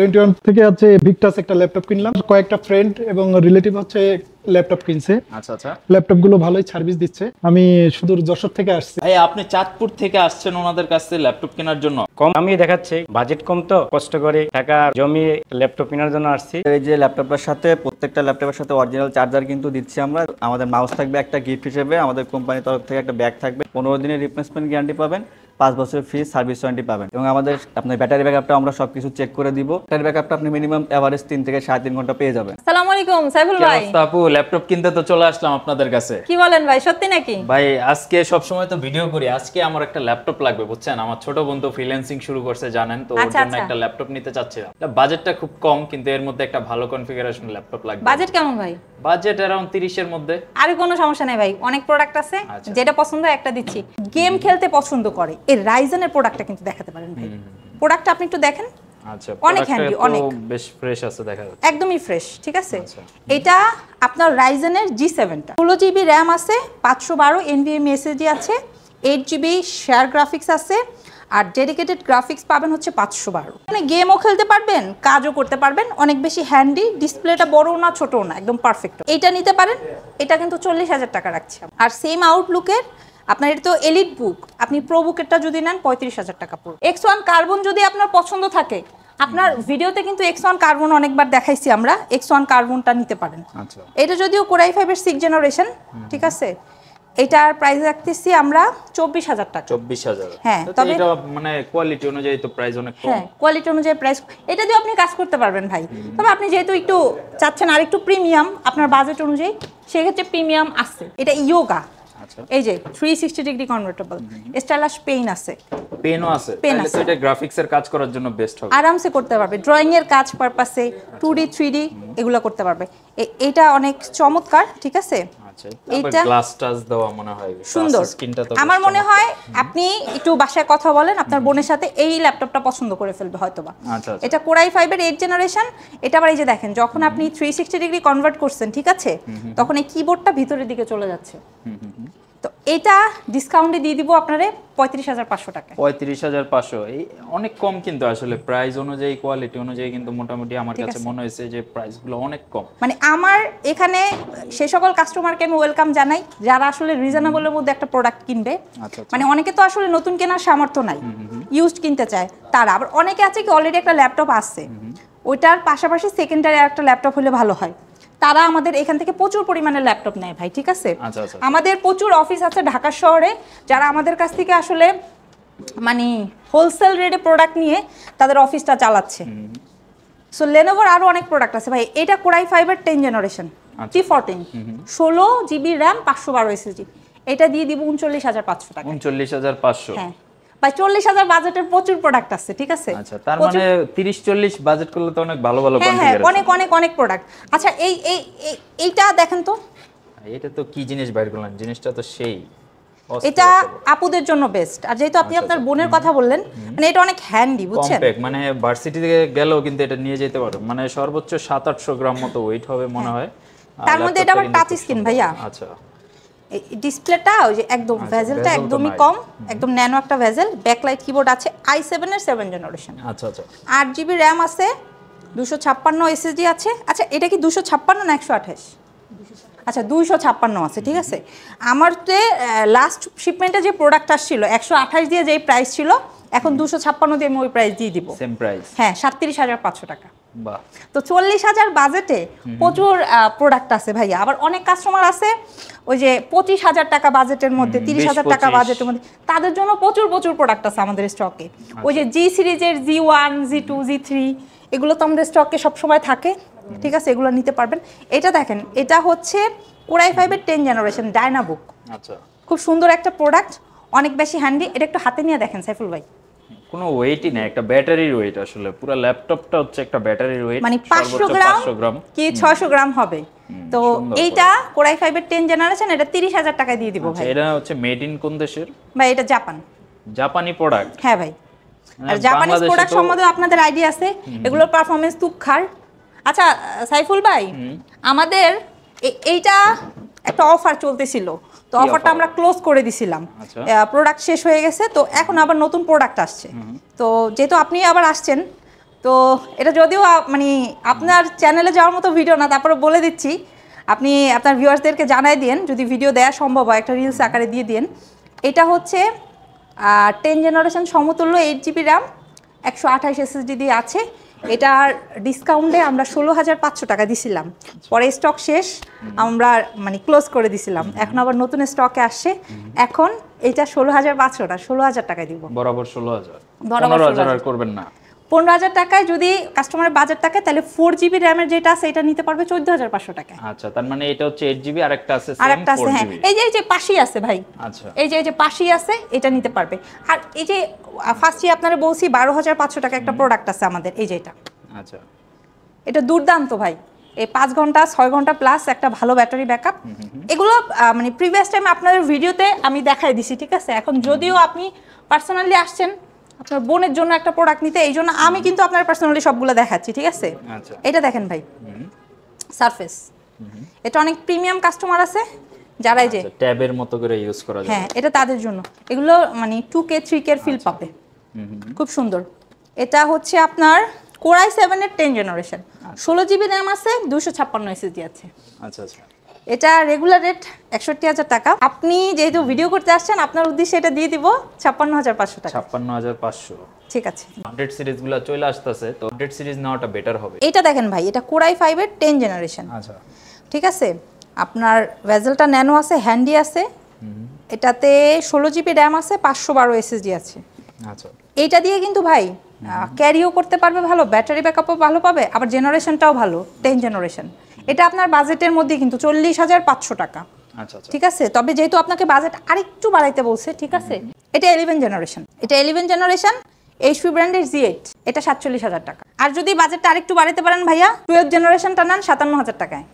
21 থেকে আছে ভিক্টাস একটা ল্যাপটপ কিনলাম, কয়েকটা ফ্রেন্ড এবং রিলেটিভ হচ্ছে ল্যাপটপ কিনছে। আচ্ছা আচ্ছা, ল্যাপটপ গুলো ভালোই সার্ভিস দিচ্ছে। আমি সুদূর যশোর থেকে আসছি। ভাই আপনি চাঁদপুর থেকে আসছেন ওনাদের কাছ থেকে ল্যাপটপ কেনার জন্য? কম আমি দেখাচ্ছি, বাজেট কম তো কষ্ট করে টাকা জমি ল্যাপটপ কেনার জন্য আসছি। এই যে ল্যাপটপের সাথে প্রত্যেকটা ল্যাপটপের সাথে অরিজিনাল চার্জার কিন্তু দিচ্ছি আমরা। আমাদের মাউস থাকবে একটা গিফট হিসেবে, আমাদের কোম্পানির তরফ থেকে একটা ব্যাগ থাকবে, 15 দিনের রিপ্লেসমেন্ট গ্যারান্টি পাবেন, 5 বছরের ফ্রি সার্ভিস ওয়ারেন্টি পাবেন। এবং আমাদের আপনার ব্যাটারি ব্যাকআপটা আমরা সবকিছু চেক করে দিব। ব্যাটারি ব্যাকআপটা আপনি মিনিমাম এভারেজ 3 থেকে 3.5 ঘন্টা পেয়ে যাবেন। আসসালামু আলাইকুম সাইফুল কি ভাই। অবস্থা আপু? ল্যাপটপ কিনতে তো চলে আসলাম আপনাদের কাছে। কি বলেন ভাই, সত্যি নাকি? ভাই আজকে সব সময় তো ভিডিও করি, আজকে আমার একটা ল্যাপটপ লাগবে বুঝছেন। আমার ছোট বন্ধু ফ্রিল্যান্সিং শুরু করছে জানেন তো, ওর জন্য একটা ল্যাপটপ নিতে চাচ্ছিলাম। বাজেটটা খুব কম কিন্তু এর মধ্যে একটা ভালো কনফিগারেশন ল্যাপটপ লাগবে। বাজেট কেমন ভাই? বাজেট अराउंड 30 এর মধ্যে। আরে কোনো সমস্যা নেই ভাই, অনেক প্রোডাক্ট আছে, যেটা পছন্দ হয় একটা দিচ্ছি। গেম খেলতে পছন্দ করে এই রাইজেনের প্রোডাক্টটা কিন্তু দেখাতে পারেন ভাই। প্রোডাক্টটা আপনি একটু দেখেন। আচ্ছা, অনেক হ্যান্ডি, অনেক বেশ ফ্রেশ আছে দেখা যাচ্ছে। একদমই ফ্রেশ, ঠিক আছে। এটা আপনার রাইজেনের G7টা, 16GB RAM আছে, 512 NVMe SSD আছে, 8GB শেয়ার গ্রাফিক্স আছে, আর ডেডিকেটেড গ্রাফিক্স পাবেন হচ্ছে 512। মানে গেমও খেলতে পারবেন, কাজও করতে পারবেন, অনেক বেশি হ্যান্ডি। ডিসপ্লেটা বড়ও না ছোটও না, একদম পারফেক্ট। এটা নিতে পারেন, এটা কিন্তু 40,000 টাকা রাখছি। আর সেম আউটলুকের আপনার এটা তো এলিট বুক, আপনি প্রো বুকেরটা যদি নেন 35,000 টাকা পড়বে। X1 কার্বন যদি আপনার পছন্দ থাকে, আপনার ভিডিওতে কিন্তু X1 কার্বন অনেকবার দেখাইছি আমরা, X1 কার্বনটা নিতে পারেন। আচ্ছা, এটা যদিও Core i5 এর 6th জেনারেশন, ঠিক আছে। এটার প্রাইস রাখতেছি আমরা 24,000 টাকা। 24,000? হ্যাঁ, তবে এটা মানে কোয়ালিটি অনুযায়ী তো প্রাইস অনেক কম। হ্যাঁ, কোয়ালিটি অনুযায়ী প্রাইস। এটা দিয়ে আপনি কাজ করতে পারবেন ভাই। তবে আপনি যেহেতু একটু চাচ্ছেন আর একটু প্রিমিয়াম আপনার বাজেট অনুযায়ী, সেক্ষেত্রে প্রিমিয়াম আছে। এটা ইয়োগা, এই যে 360 ডিগ্রি কনভার্টেবল, স্টাইলাশ পেইন আছে, পেনও আছে। তাহলে তো এটা গ্রাফিক্সের কাজ করার জন্য বেস্ট হবে। আরামসে করতে পারবে, ড্রয়িং এর কাজ পারপাসে 2D 3D এগুলো করতে পারবে। এটা অনেক চমৎকার, ঠিক আছে। আচ্ছা, এটা গ্লাস টাচ দেওয়া মনে হয় সুন্দর। আমার মনে হয় আপনি একটু বাসায় কথা বলেন আপনার বোনের সাথে, এই ল্যাপটপটা পছন্দ করে ফেলবে হয়তোবা। এটা Core i5 এর 8th জেনারেশন। এটা আবার এই যে দেখেন, যখন আপনি 360 ডিগ্রি কনভার্ট করছেন, ঠিক আছে, তখন এই কিবোর্ডটা ভিতরের দিকে চলে যাচ্ছে। তো এটা ডিসকাউন্টে দিয়ে দিব আপনারে 35,500 টাকা। 35,500 এই অনেক কম কিন্তু আসলে প্রাইস অনুযায়ী কোয়ালিটি অনুযায়ী কিন্তু মোটামুটি আমার কাছে মনে হয়েছে যে প্রাইসগুলো অনেক কম। মানে আমার এখানে সেই সকল কাস্টমারকে আমি ওয়েলকাম জানাই যারা আসলে রিজনেবলের মধ্যে একটা প্রোডাক্ট কিনবে। মানে অনেকে তো আসলে নতুন কেনার সামর্থ্য নাই, ইউজড কিনতে চায় তারা। আবার অনেকে আছে কি অলরেডি একটা ল্যাপটপ আছে, ওইটার পাশাপাশি সেকেন্ডারি একটা ল্যাপটপ হলে ভালো হয়। তারা আমাদের এখান থেকে প্রচুর পরিমাণে ল্যাপটপ নেয় ভাই, ঠিক আছে। আমাদের প্রচুর অফিস আছে ঢাকা শহরে, যারা আমাদের কাছ থেকে আসলে মানে হোলসেল রেটে প্রোডাক্ট নিয়ে তাদের অফিসটা চালাচ্ছে। সো লেনোভোর আরো অনেক প্রোডাক্ট আছে ভাই। এটা Core i5 এর 10th generation, T14, 16GB RAM, 512 SSD। এটা দিয়ে দিব 39,500 টাকা। 39,500? হ্যাঁ ভাই, 40,000 বাজেটের প্রচুর প্রোডাক্ট আছে, ঠিক আছে। আচ্ছা, তার মানে 30-40 বাজেট করলে তো অনেক ভালো ভালো কনফিগারেশন। অনেক অনেক অনেক প্রোডাক্ট। আচ্ছা, এইটা দেখেন তো, এটা তো কি জিনিস বাইর করলেন, জিনিসটা তো সেই। এটা আপুদের জন্য বেস্ট। আর যেহেতু আপনি আপনার বোনের কথা বললেন, মানে এটা অনেক হ্যান্ডি, বুঝছেন। কম্প্যাক্ট, মানে ভার্সিটি থেকে গেলেও কিন্তু এটা নিয়ে যেতে পারো, মানে সর্বোচ্চ 700-800 গ্রাম মতো ওয়েট হবে মনে হয়। তার মধ্যে এটা আবার টাচ স্ক্রিন ভাইয়া। আচ্ছা, এই ডিসপ্লেটা ওই যে একদম ভেজেলটা একদমই কম, একদম ন্যানো একটা ভেজেল। ব্যাকলাইট কিবোর্ড আছে, i7 এর 7th জেনারেশন। আচ্ছা আচ্ছা, 8GB RAM আছে, 256 SSD আছে। আচ্ছা, এটা কি 256 না 128? আচ্ছা, 256 আছে, ঠিক আছে। আমার তো লাস্ট শিপমেন্টে যে প্রোডাক্ট আসছিল 128 দিয়ে যেই প্রাইস ছিল, এখন 256 দিয়ে আমি ওই প্রাইস দিয়ে দিব। Same price? হ্যাঁ, 37,500 টাকা। বাহ। তো 40,000 বাজেটে প্রচুর প্রোডাক্ট আছে ভাইয়া। আবার অনেক কাস্টমার আছে ওই যে 25,000 টাকা বাজেটের মধ্যে, 30,000 টাকা বাজেটের মধ্যে, তাদের জন্য প্রচুর প্রচুর প্রোডাক্ট আছে আমাদের স্টকে। ওই যে G সিরিজের G1, G2, G3 এগুলো তো আমাদের স্টকে সবসময় থাকে, ঠিক আছে। এগুলো নিতে পারবেন। এটা দেখেন, এটা হচ্ছে Core i5 এর 10th জেনারেশন ডায়নাবুক। আচ্ছা, খুব সুন্দর একটা প্রোডাক্ট, অনেক বেশি হ্যান্ডি। এটা একটু হাতে নিয়ে দেখেন সাইফুল ভাই, কোনো ওয়েটই না, একটা ব্যাটারির ওয়েট। আসলে পুরো ল্যাপটপটা হচ্ছে একটা ব্যাটারির ওয়েট, মানে 500 গ্রাম কি 600 গ্রাম হবে। তো এইটা Core i5 এর 10th জেনারেশন, এটা 30,000 টাকায় দিয়ে দিব ভাই। এটা হচ্ছে মেড ইন কোন দেশের ভাই? এটা জাপান, জাপানি প্রোডাক্ট। হ্যাঁ ভাই। আর জাপানিজ প্রোডাক্ট সম্বন্ধে আপনাদের আইডিয়া আছে, এগুলোর পারফরম্যান্স তুচ্ছার। আচ্ছা সাইফুল ভাই, আমাদের এইটা একটা অফার চলতেছিল, তো অফারটা আমরা ক্লোজ করে দিছিলাম। প্রোডাক্ট শেষ হয়ে গেছে, তো এখন আবার নতুন প্রোডাক্ট আসছে। তো যেহেতু আপনি আবার আসছেন, তো এটা যদিও মানে আপনার চ্যানেলে যাওয়ার মতো ভিডিও না, তারপরে বলে দিচ্ছি, আপনি আপনার ভিউয়ার্সদেরকে জানাই দিন, যদি ভিডিও দেওয়া সম্ভব হয় একটা রিলস আকারে দিয়ে দিন। এটা হচ্ছে 10 জেনারেশন সমতুল্য 8GB র্যাম 128 SSD দিয়ে আছে। এটার ডিসকাউন্টে আমরা 16,500 টাকা দিছিলাম, পরে স্টক শেষ আমরা মানে ক্লোজ করে দিছিলাম, এখন আবার নতুন স্টকে আসছে। এখন এটা 16,500 টাকা, 16,000 টাকায় দিব। বরাবর 16,000, বরাবর 15,000 আর করবেন না? 15,000 টাকায় যদি কাস্টমারের বাজেট থাকে তাহলে 4GB র্যামের যেটা আছে এটা নিতে পারবে 14,500 টাকায়। আচ্ছা, তার মানে এটা হচ্ছে 8GB আর একটা আছে আর সেম একটা আছে, হ্যাঁ 4GB। এই যে পাশেই আছে ভাই, আচ্ছা, এই যে পাশেই আছে, এটা নিতে পারবে। আর এই যে ফার্স্টে আপনারা বলছি 12,500 টাকা একটা প্রোডাক্ট আছে আমাদের, এই যে আচ্ছা, এটা দুর্দান্ত ভাই। এই 5 ঘন্টা 6 ঘন্টা প্লাস একটা ভালো ব্যাটারি ব্যাকআপ। এগুলো মানে প্রিভিয়াস টাইমে আপনাদের ভিডিওতে আমি দেখাই দিছি, ঠিক আছে। এখন যদিও আপনি পার্সোনালি আসছেন আপনার বোনের জন্য একটা প্রোডাক্ট নিতে, এই জন্য আমি কিন্তু আপনার পার্সোনালি সবগুলো দেখাচ্ছি, ঠিক আছে। আচ্ছা, এটা দেখেন ভাই, সারফেস, এটা অনেক প্রিমিয়াম কাস্টমার আছে যারা এই যে ট্যাবের মতো করে ইউজ করা যায়। হ্যাঁ, এটা তাদের জন্য। এগুলো মানে 2K 3K এর ফিল পাবে, খুব সুন্দর। এটা হচ্ছে আপনার Core i7 এর 10 জেনারেশন, 16GB র্যাম আছে, 256 SSD আছে। আচ্ছা আচ্ছা, এটা রেগুলার রেট 61,000 টাকা। আপনি যেহেতু ভিডিও করতে আসছেন আপনার উদ্দেশ্যে এটা দিয়ে দিব 56,500 টাকা। 56,500। ঠিক আছে, আপডেট সিরিজগুলো চলে আসতেছে, তো আপডেট সিরিজ নেওয়াটা বেটার হবে। এটা দেখেন ভাই, এটা Core i5 এর 10 জেনারেশন। আচ্ছা, ঠিক আছে, আপনার ভেজেলটা ন্যানো আছে, হ্যান্ডি আছে, এটাতে 16GB র্যাম আছে, 512 SSD আছে। আচ্ছা, এইটা দিয়ে কিন্তু ভাই ক্যারিও করতে পারবে ভালো, ব্যাটারি ব্যাকআপও ভালো পাবে, আবার জেনারেশনটাও ভালো, 10 জেনারেশন। এটা আপনার বাজেটের মধ্যে কিন্তু 40,500 টাকা। আচ্ছা, আচ্ছা, ঠিক আছে, তবে যেহেতু আপনাকে বাজেট আরেকটু বাড়াইতে বলছে, ঠিক আছে। এটা 11 জেনারেশন, এটা 11 জেনারেশন HP ব্র্যান্ডের Z8, এটা 47,000 টাকা। আর যদি বাজেটটা আরেকটু বাড়াইতে পারেন ভাইয়া, 12 জেনারেশনটা নেন 57,000 টাকায়।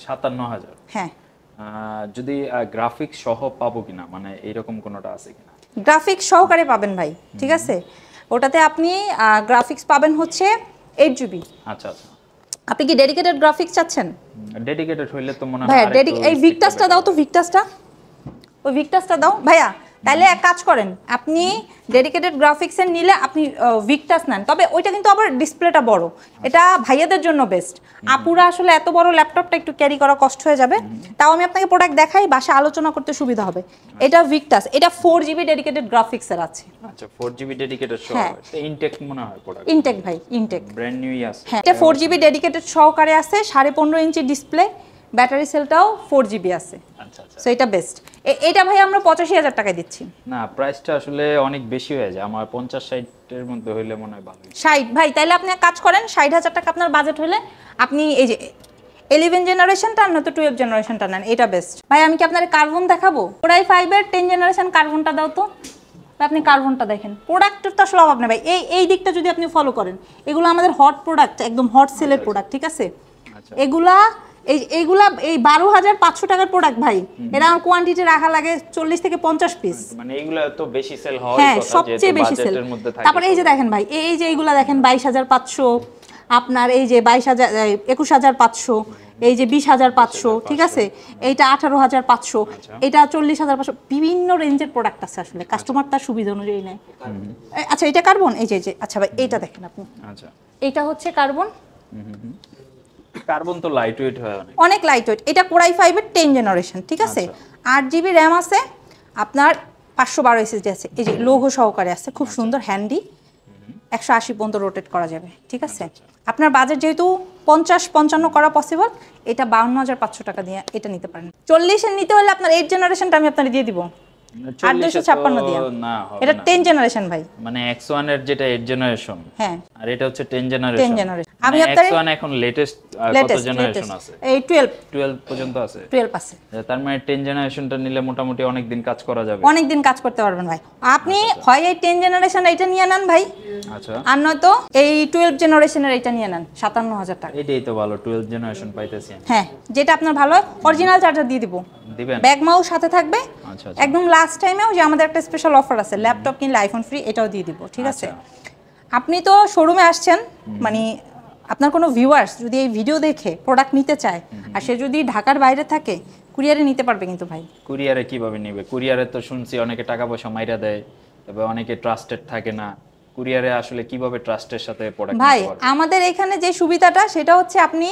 57,000। হ্যাঁ, যদি গ্রাফিক্স সহ পাবো কিনা, মানে এইরকম কোনোটা আছে কিনা? গ্রাফিক্স সহকারে পাবেন ভাই, ঠিক আছে। ওটাতে আপনি গ্রাফিক্স পাবেন হচ্ছে 8GB। আচ্ছা আচ্ছা, আপনি কি ডেডিকেটেড গ্রাফিক্স চাচ্ছেন? ডেডিকেটেড হইলে তো মনে হয় ভাইয়া আরেকটু এই ভিক্টাসটা দাও তো, ভিক্টাসটা, ওই ভিক্টাসটা দাও ভাইয়া। তাহলে এক কাজ করেন, আপনি ডেডিকেটেড গ্রাফিক্সের নিলে আপনি ভিক্টাস নেন, তবে ওইটা কিন্তু আবার ডিসপ্লেটা বড়, এটা ভাইয়াদের জন্য বেস্ট। আপুরা আসলে এত বড় ল্যাপটপটা একটু ক্যারি করা কষ্ট হয়ে যাবে, তাও আমি আপনাকে প্রোডাক্ট দেখাই, বাসায় আলোচনা করতে সুবিধা হবে। এটা ভিক্টাস, এটা 4GB ডেডিকেটেড গ্রাফিক্সের আছে। আচ্ছা, 4GB ডেডিকেটেড সহ, হ্যাঁ। এটা ইনটেক মনে হয় প্রোডাক্ট। ইনটেক ভাই, ইনটেক, ব্র্যান্ড নিউই আছে। হ্যাঁ। এটা 4GB ডেডিকেটেড সহকারে আছে, 15.5 ইঞ্চি ডিসপ্লে, ব্যাটারি সেলটাও 4GB আছে। আচ্ছা আচ্ছা, সো এটা বেস্ট। এটা ভাই আমরা 85,000 টাকায় দিচ্ছি। না প্রাইসটা আসলে অনেক বেশি হয়ে যায়, আমার 50-60 এর মধ্যে হইলে মনে হয় ভালো। 60 ভাই, তাইলে আপনি এক কাজ করেন, 60,000 টাকা আপনার বাজেট হলে আপনি এই যে 11 জেনারেশনটা না তো 12 জেনারেশনটা নেন, এটা বেস্ট। ভাই আমি কি আপনার কার্বন দেখাবো? Core i5 এর 10 জেনারেশন কার্বনটা দাও তো, আপনি কার্বনটা দেখেন। প্রোডাক্টের তো আসলে অভাব নেই ভাই, এই দিকটা যদি আপনি ফলো করেন, এগুলো আমাদের হট প্রোডাক্ট, একদম হট সেলের প্রোডাক্ট, ঠিক আছে। এগুলা এইগুলা এই 12,500 টাকার প্রোডাক্ট ভাই, এটা আমার কোয়ান্টিটি রাখা লাগে 40 থেকে 50 পিস, মানে এগুলো তো বেশি সেল হয়, হ্যাঁ সবচেয়ে বেশি সেল। তারপরে এই যে দেখেন ভাই, এই যে এইগুলা দেখেন 22,500, আপনার এই যে 21,500, এই যে 20,500, ঠিক আছে, এইটা 18,500, এটা 40,500, বিভিন্ন রেঞ্জের প্রোডাক্ট আছে আসলে, কাস্টমার তার সুবিধা অনুযায়ী নেয়। আচ্ছা, এটা কার্বন, এই যে আচ্ছা ভাই এইটা দেখেন আপনি, আচ্ছা, এটা হচ্ছে কার্বন। কার্বন তো লাইট ওয়েট হয় অনেক। অনেক লাইট ওয়েট। এটা Core i5 এর 10 জেনারেশন, ঠিক আছে। 8GB র্যাম আছে, আপনার 512 SSD আছে, এই যে লোগো সহকারে আছে, খুব সুন্দর, হ্যান্ডি, 180 পর্যন্ত রোটেট করা যাবে, ঠিক আছে। আপনার বাজেট যেহেতু 50-55 করা পসিবল, এটা 52,500 টাকা দিয়ে এটা নিতে পারেন। 40 এর নিতে হলে আপনার 8 জেনারেশনটা আমি আপনাকে দিয়ে দিব 8,256 দিয়ে। না, এটা 10 জেনারেশন ভাই, মানে X1 এর যেটা 8 জেনারেশন, হ্যাঁ, আর এটা হচ্ছে 10 জেনারেশন। 10 জেনারেশন। আমি আপনার X1 এখন লেটেস্ট কত জেনারেশন আছে? এই 12 পর্যন্ত আছে। 12 আছে। তার মানে 10 জেনারেশনটা নিলে মোটামুটি অনেক দিন কাজ করা যাবে। অনেক দিন কাজ করতে পারবেন ভাই। আপনি হয় এই 10 জেনারেশন এটা নিয়ে নেন ভাই, আচ্ছা, আর নয়তো এই 12 জেনারেশনের এটা নিয়ে নেন 57,000 টাকা। এটাই তো ভালো, 12 জেনারেশন পাইতেছি। হ্যাঁ, যেটা আপনার ভালো হয়, অরিজিনাল চার্জার দিয়ে দিব, দিবেন? ব্যাগ মাউস সাথে থাকবে। আচ্ছা, একদম লাস্ট টাইমেও যে আমাদের একটা স্পেশাল অফার আছে, ল্যাপটপ কিনলে আইফোন ফ্রি, এটাও দিয়ে দিব, ঠিক আছে। আপনি তো শোরুমে আসছেন, মানে আপনার কোনো ভিউয়ার্স যদি এই ভিডিও দেখে প্রোডাক্ট নিতে চায় আর সে যদি ঢাকার বাইরে থাকে, কুরিয়ারে নিতে পারবে কিন্তু ভাই। কুরিয়ারে কিভাবে নেবে? কুরিয়ারে তো শুনছি অনেকে টাকা পয়সা মাইরা দেয়, তবে অনেকে ট্রাস্টেড থাকে না, কুরিয়ারে আসলে কিভাবে ট্রাস্টের সাথে প্রোডাক্ট ভাই নিতে পারবে? আমাদের এখানে যে সুবিধাটা সেটা হচ্ছে আপনি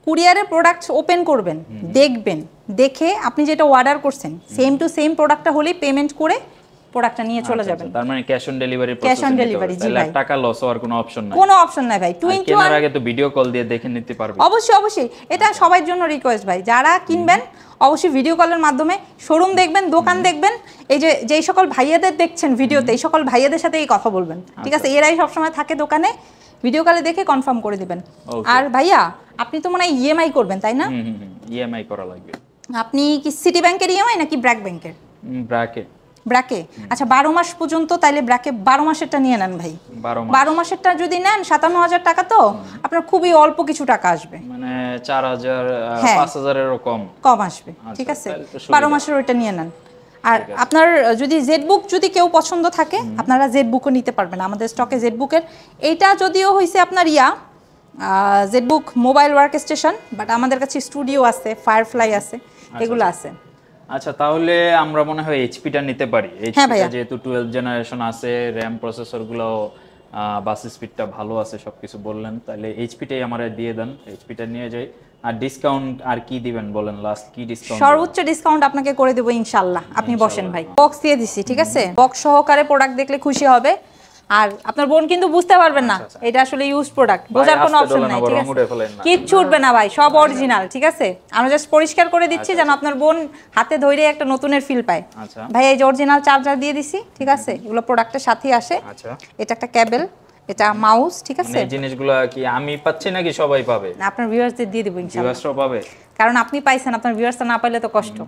কুরিয়ারে প্রোডাক্ট ওপেন করবেন, দেখবেন, দেখে আপনি যেটা অর্ডার করছেন সেম টু সেম প্রোডাক্টটা হলেই পেমেন্ট করে প্রোডাক্টটা নিয়ে চলে যাবেন। তার মানে cash on delivery Cash on delivery, জি ভাই। টাকা লস হওয়ার কোনো অপশন নাই। কোনো অপশন নাই ভাই। আর 21 কেনার আগে তো ভিডিও কল দিয়ে দেখে নিতে পারবে। অবশ্যই অবশ্যই, এটা সবার জন্য রিকোয়েস্ট ভাই, যারা কিনবেন অবশ্যই ভিডিও কলের মাধ্যমে শোরুম দেখবেন, দোকান দেখবেন, এই যে যেই সকল ভাইয়াদের দেখছেন ভিডিওতে এই সকল ভাইয়াদের সাথে এই কথা বলবেন, ঠিক আছে? এরাই সবসময় থাকে দোকানে, ভিডিও কলে দেখে কনফার্ম করে দিবেন। আর ভাইয়া আপনি তো মনে হয় ইএমআই করবেন তাই না? ইএমআই করা লাগবে। আপনি কি সিটি ব্যাংকের ইএমআই নাকি ব্র্যাক ব্যাংকের? ব্র্যাকেট ব্র্যাকে, আচ্ছা 12 মাস পর্যন্ত, তাইলে ব্র্যাকে 12 মাসেরটা নিয়ে নেন ভাই। 12 মাসেরটা যদি নেন 57,000 টাকা, তো আপনার খুবই অল্প কিছু টাকা আসবে, মানে 4000 হ্যাঁ। 5000 এরও কম আসবে, ঠিক আছে? তাহলে তো সুবিধা। 12 মাসের ওইটা নিয়ে নেন। আর আপনার যদি জেডবুক যদি কেউ পছন্দ থাকে আপনারা জেডবুকও নিতে পারবেন, আমাদের স্টকে জেডবুকের এইটা যদিও হইছে আপনার ZBook mobile work station, but আমাদের কাছে স্টুডিও আছে, ফায়ারফ্লাই আছে, এগুলো আছে। আচ্ছা, তাহলে আমরা মনে হয় এইচপিটা নিতে পারি। হ্যাঁ এইচপিটা ভাইয়া। যেহেতু 12 জেনারেশন আছে, র‍্যাম প্রসেসরগুলো বাস স্পিডটা ভালো আছে, সবকিছু বললেন, তাহলে এইচপিটাই আমারে দিয়ে দেন, এইচপিটা নিয়ে যাই। আর ডিসকাউন্ট আর কি দিবেন বলেন, লাস্ট কি ডিসকাউন্ট? সর্বোচ্চ ডিসকাউন্ট আপনাকে করে দেবো ইনশাআল্লাহ। আপনি বসেন ভাই, বক্স দিয়ে দিছি, ঠিক আছে? বক্স সহকারে প্রোডাক্ট দেখলে খুশি হবে। আর আপনার বোন কিন্তু বুঝতে পারবেন না এটা আসলে ইউজ প্রোডাক্ট, বোঝার কোনো অপশন নাই, ঠিক আছে? কিচ্ছু উঠবে না ভাই, সব অরিজিনাল, ঠিক আছে? আমরা জাস্ট পরিষ্কার করে দিচ্ছি যেন আপনার বোন হাতে ধরে একটা নতুনের ফিল পায়। আচ্ছা ভাই এই যে অরিজিনাল চার্জার দিয়ে দিছি, ঠিক আছে? এগুলো প্রোডাক্টের সাথেই আসে। আচ্ছা, এটা একটা কেবল, এটা মাউস, ঠিক আছে? এই জিনিসগুলো কি আমি পাচ্ছি নাকি সবাই পাবে? আপনার ভিউয়ার্সদের দিয়ে দেব ইনশাআল্লাহ, ভিউয়ার্সরা পাবে, কারণ আপনি পাইছেন, আপনার ভিউয়ার্সরা না পাইলে তো কষ্ট।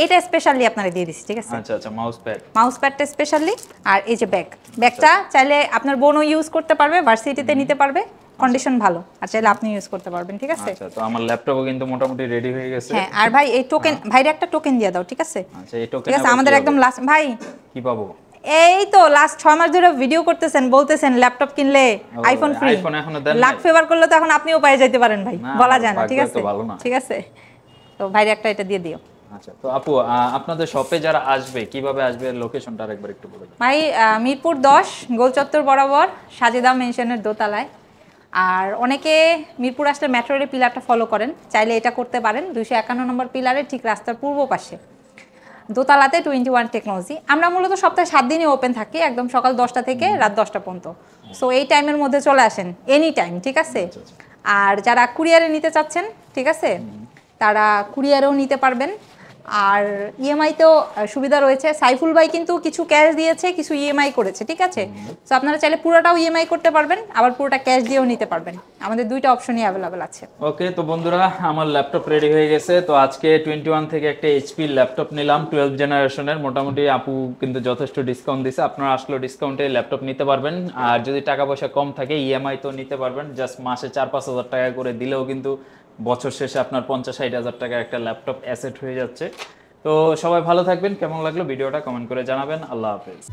এটা স্পেশালি আপনারা দিয়ে দিছি, ঠিক আছে? আচ্ছা আচ্ছা, মাউস প্যাড, মাউস প্যাডটা স্পেশালি। আর এই যে ব্যাগটা চাইলে আপনার বোনও ইউজ করতে পারবে, ভার্সিটিতে নিতে পারবে, কন্ডিশন ভালো, আর চাইলে আপনি ইউজ করতে পারবেন, ঠিক আছে? আচ্ছা, তো আমার ল্যাপটপও কিন্তু মোটামুটি রেডি হয়ে গেছে। হ্যাঁ, আর ভাই এই টোকেন, ভাইরে একটা টোকেন দিয়ে দাও, ঠিক আছে? আচ্ছা, এই টোকেন ঠিক আছে, আমাদের একদম লাস্ট ভাই, কি পাবো? এই তো লাস্ট 6 মাস ধরে ভিডিও করতেছেন, বলতেছেন ল্যাপটপ কিনলে আইফোন ফ্রি। আইফোন এখনো দেন লাখ ফেভার করলে তো এখন আপনিও পেয়ে যাইতে পারেন ভাই, না, বলা যায় না, ঠিক ভাগ্য আছে? তো ভালো না। ঠিক আছে, তো ভাইরে একটা এটা দিয়ে দিও। আচ্ছা, তো আপু আপনাদের শপে যারা আসবে কিভাবে আসবে, লোকেশনটা আরেকবার একটু বলে দিন। ভাই মিরপুর 10 গোল চত্বর বরাবর সাজেদা মেনশনের দোতলায়। আর অনেকে মিরপুর আসলে মেট্রো রেলের পিলারটা ফলো করেন, চাইলে এটা করতে পারেন। 251 নম্বর পিলারের ঠিক রাস্তার পূর্ব পাশে দোতলাতে 21 টেকনোলজি। আমরা মূলত সপ্তাহে 7 দিনই ওপেন থাকি, একদম সকাল 10টা থেকে রাত 10টা পর্যন্ত। সো এই টাইমের মধ্যে চলে আসেন, এনি টাইম, ঠিক আছে? আর যারা কুরিয়ারে নিতে চাচ্ছেন, ঠিক আছে, তারা কুরিয়ারেও নিতে পারবেন। আর ইএমআইতেও সুবিধা রয়েছে। সাইফুল ভাই কিন্তু কিছু ক্যাশ দিয়েছে, কিছু ইএমআই করেছে, ঠিক আছে? সো আপনারা চাইলে পুরোটাও ইএমআই করতে পারবেন, আবার পুরোটা ক্যাশ দিয়েও নিতে পারবেন। আমাদের দুইটা অপশনই অ্যাভেলেবেল আছে। ওকে, তো বন্ধুরা আমার ল্যাপটপ রেডি হয়ে গেছে। তো আজকে 21 থেকে একটা এইচপি ল্যাপটপ নিলাম 12 জেনারেশনের। মোটামুটি আপু কিন্তু যথেষ্ট ডিসকাউন্ট দিছে, আপনারা আসলে ডিসকাউন্টে ল্যাপটপ নিতে পারবেন। আর যদি টাকা পয়সা কম থাকে ইএমআই তো নিতে পারবেন, জাস্ট মাসে 4-5 হাজার টাকা করে দিলেও কিন্তু বছর শেষে আপনার 50-60 হাজার টাকার একটা ল্যাপটপ অ্যাসেট হয়ে যাচ্ছে। তো সবাই ভালো থাকবেন, কেমন লাগলো ভিডিওটা কমেন্ট করে জানাবেন। আল্লাহ হাফেজ।